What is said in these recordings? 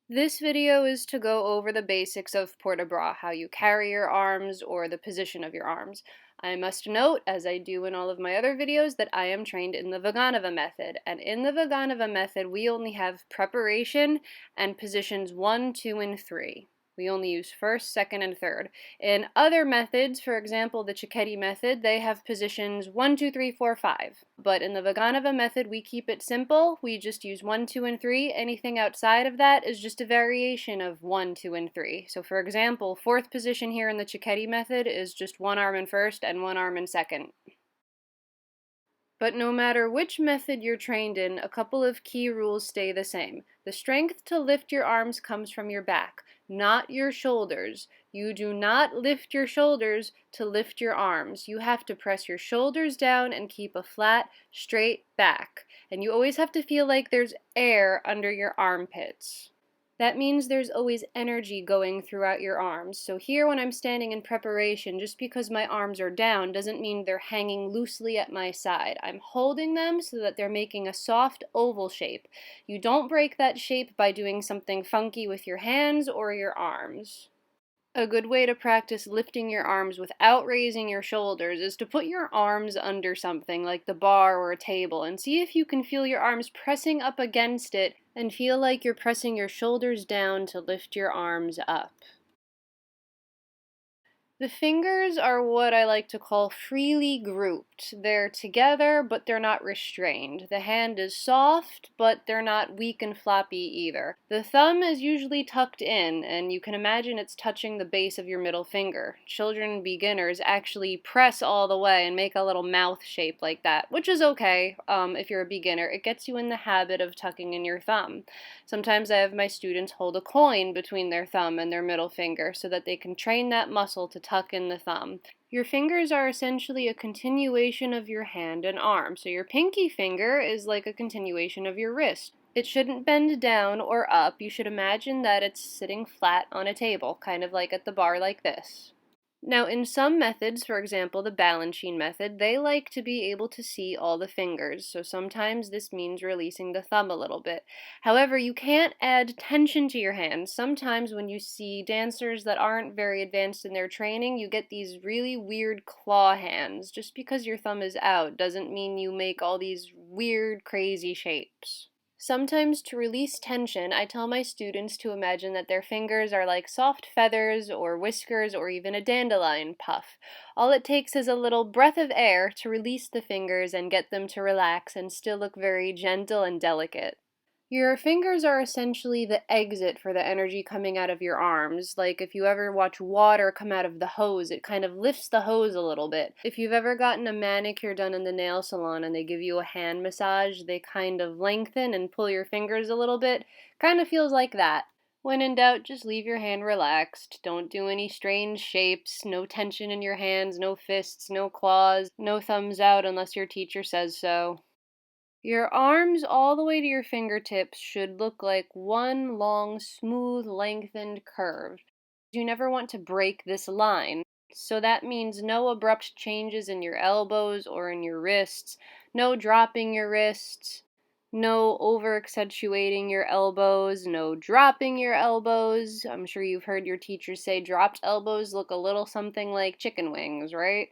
This video is to go over the basics of port-de-bras, how you carry your arms or the position of your arms. I must note, as I do in all of my other videos, that I am trained in the Vaganova method, and in the Vaganova method we only have preparation and positions 1, 2, and 3. We only use first, second, and third. In other methods, for example the Cecchetti method, they have positions 1, 2, 3, 4, 5. But in the Vaganova method we keep it simple. We just use 1, 2, and 3. Anything outside of that is just a variation of 1, 2, and 3. So for example, fourth position here in the Cecchetti method is just one arm in first and one arm in second. But no matter which method you're trained in, a couple of key rules stay the same. The strength to lift your arms comes from your back, not your shoulders. You do not lift your shoulders to lift your arms. You have to press your shoulders down and keep a flat, straight back. And you always have to feel like there's air under your armpits. That means there's always energy going throughout your arms. So here when I'm standing in preparation, just because my arms are down doesn't mean they're hanging loosely at my side. I'm holding them so that they're making a soft oval shape. You don't break that shape by doing something funky with your hands or your arms. A good way to practice lifting your arms without raising your shoulders is to put your arms under something like the bar or a table and see if you can feel your arms pressing up against it and feel like you're pressing your shoulders down to lift your arms up. The fingers are what I like to call freely grouped. They're together, but they're not restrained. The hand is soft, but they're not weak and floppy either. The thumb is usually tucked in, and you can imagine it's touching the base of your middle finger. Children and beginners actually press all the way and make a little mouth shape like that, which is okay if you're a beginner. It gets you in the habit of tucking in your thumb. Sometimes I have my students hold a coin between their thumb and their middle finger so that they can train that muscle to tuck in the thumb. Your fingers are essentially a continuation of your hand and arm, so your pinky finger is like a continuation of your wrist. It shouldn't bend down or up. You should imagine that it's sitting flat on a table, kind of like at the bar like this. Now, in some methods, for example the BALANCHINE method, they like to be able to see all the fingers, so sometimes this means releasing the thumb a little bit. However, you can't add tension to your hands. Sometimes when you see dancers that aren't very advanced in their training, you get these really weird claw hands. Just because your thumb is out doesn't mean you make all these weird, crazy shapes. Sometimes to release tension, I tell my students to imagine that their fingers are like soft feathers or whiskers or even a dandelion puff. All it takes is a little breath of air to release the fingers and get them to relax and still look very gentle and delicate. Your fingers are essentially the exit for the energy coming out of your arms. Like if you ever watch water come out of the hose, it kind of lifts the hose a little bit. If you've ever gotten a manicure done in the nail salon and they give you a hand massage, they kind of lengthen and pull your fingers a little bit. Kind of feels like that. When in doubt, just leave your hand relaxed. Don't do any strange shapes, no tension in your hands, no fists, no claws, no thumbs out unless your teacher says so. Your arms all the way to your fingertips should look like one long, smooth, lengthened curve. You never want to break this line. So that means no abrupt changes in your elbows or in your wrists, no dropping your wrists, no over-accentuating your elbows, no dropping your elbows. I'm sure you've heard your teachers say dropped elbows look a little something like chicken wings, right?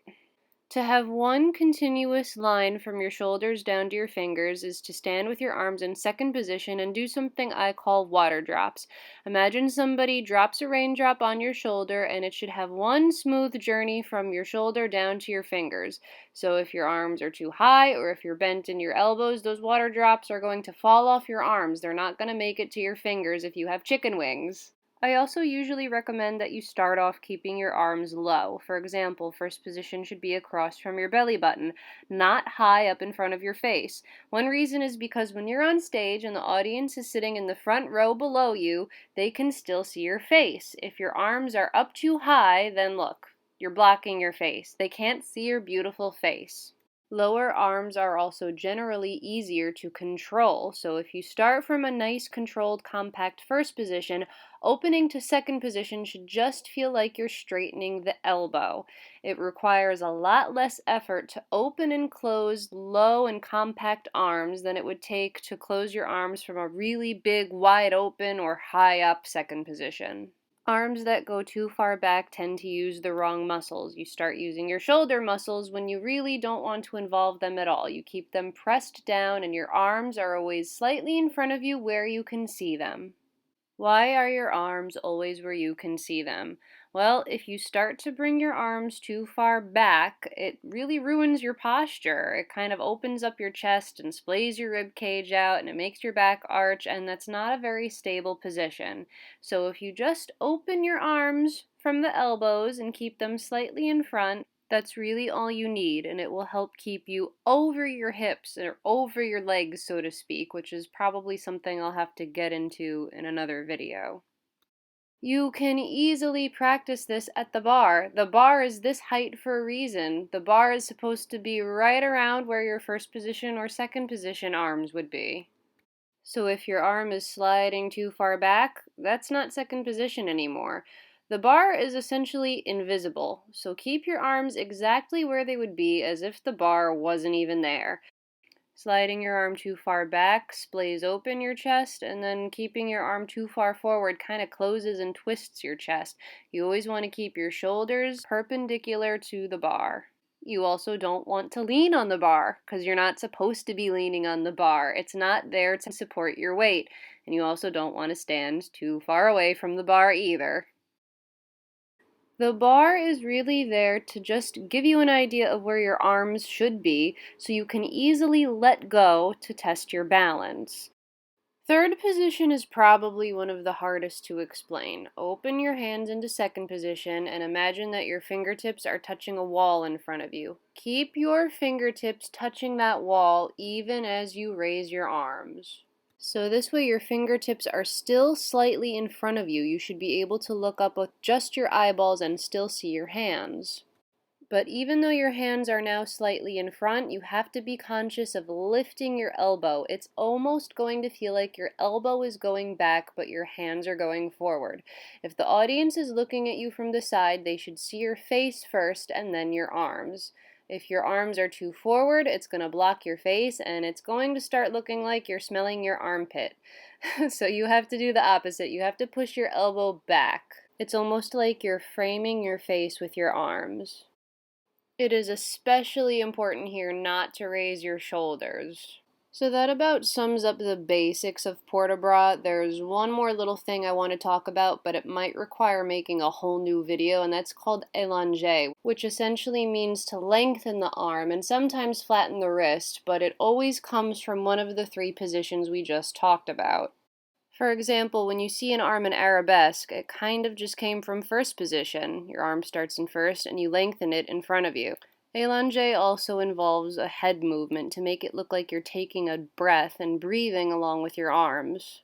To have one continuous line from your shoulders down to your fingers is to stand with your arms in second position and do something I call water drops. Imagine somebody drops a raindrop on your shoulder and it should have one smooth journey from your shoulder down to your fingers. So if your arms are too high or if you're bent in your elbows, those water drops are going to fall off your arms. They're not going to make it to your fingers if you have chicken wings. I also usually recommend that you start off keeping your arms low. For example, first position should be across from your belly button, not high up in front of your face. One reason is because when you're on stage and the audience is sitting in the front row below you, they can still see your face. If your arms are up too high, then look, you're blocking your face. They can't see your beautiful face. Lower arms are also generally easier to control, so if you start from a nice controlled compact first position, opening to second position should just feel like you're straightening the elbow. It requires a lot less effort to open and close low and compact arms than it would take to close your arms from a really big wide open or high up second position. Arms that go too far back tend to use the wrong muscles. You start using your shoulder muscles when you really don't want to involve them at all. You keep them pressed down and your arms are always slightly in front of you where you can see them. Why are your arms always where you can see them? Well, if you start to bring your arms too far back, it really ruins your posture. It kind of opens up your chest and splays your rib cage out, and it makes your back arch, and that's not a very stable position. So if you just open your arms from the elbows and keep them slightly in front, that's really all you need, and it will help keep you over your hips or over your legs, so to speak, which is probably something I'll have to get into in another video. You can easily practice this at the bar. The bar is this height for a reason. The bar is supposed to be right around where your first position or second position arms would be. So if your arm is sliding too far back, that's not second position anymore. The bar is essentially invisible, so keep your arms exactly where they would be as if the bar wasn't even there. Sliding your arm too far back splays open your chest, and then keeping your arm too far forward kind of closes and twists your chest. You always want to keep your shoulders perpendicular to the bar. You also don't want to lean on the bar because you're not supposed to be leaning on the bar. It's not there to support your weight. And you also don't want to stand too far away from the bar either. The bar is really there to just give you an idea of where your arms should be so you can easily let go to test your balance. Third position is probably one of the hardest to explain. Open your hands into second position and imagine that your fingertips are touching a wall in front of you. Keep your fingertips touching that wall even as you raise your arms. So this way your fingertips are still slightly in front of you. You should be able to look up with just your eyeballs and still see your hands. But even though your hands are now slightly in front, you have to be conscious of lifting your elbow. It's almost going to feel like your elbow is going back, but your hands are going forward. If the audience is looking at you from the side, they should see your face first and then your arms. If your arms are too forward, it's going to block your face and it's going to start looking like you're smelling your armpit. So you have to do the opposite. You have to push your elbow back. It's almost like you're framing your face with your arms. It is especially important here not to raise your shoulders. So that about sums up the basics of port-à-bras. There's one more little thing I want to talk about, but it might require making a whole new video, and that's called allongé, which essentially means to lengthen the arm and sometimes flatten the wrist, but it always comes from one of the three positions we just talked about. For example, when you see an arm in arabesque, it kind of just came from first position. Your arm starts in first and you lengthen it in front of you. Allongé also involves a head movement to make it look like you're taking a breath and breathing along with your arms.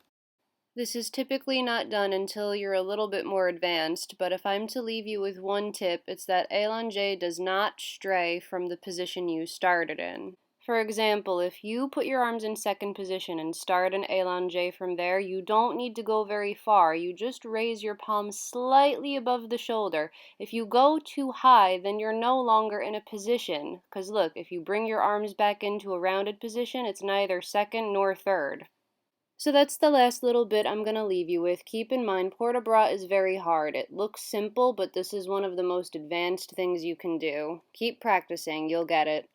This is typically not done until you're a little bit more advanced, but if I'm to leave you with one tip, it's that allongé does not stray from the position you started in. For example, if you put your arms in second position and start an allongé from there, you don't need to go very far. You just raise your palm slightly above the shoulder. If you go too high, then you're no longer in a position. Because look, if you bring your arms back into a rounded position, it's neither second nor third. So that's the last little bit I'm going to leave you with. Keep in mind, port-à-bras is very hard. It looks simple, but this is one of the most advanced things you can do. Keep practicing, you'll get it.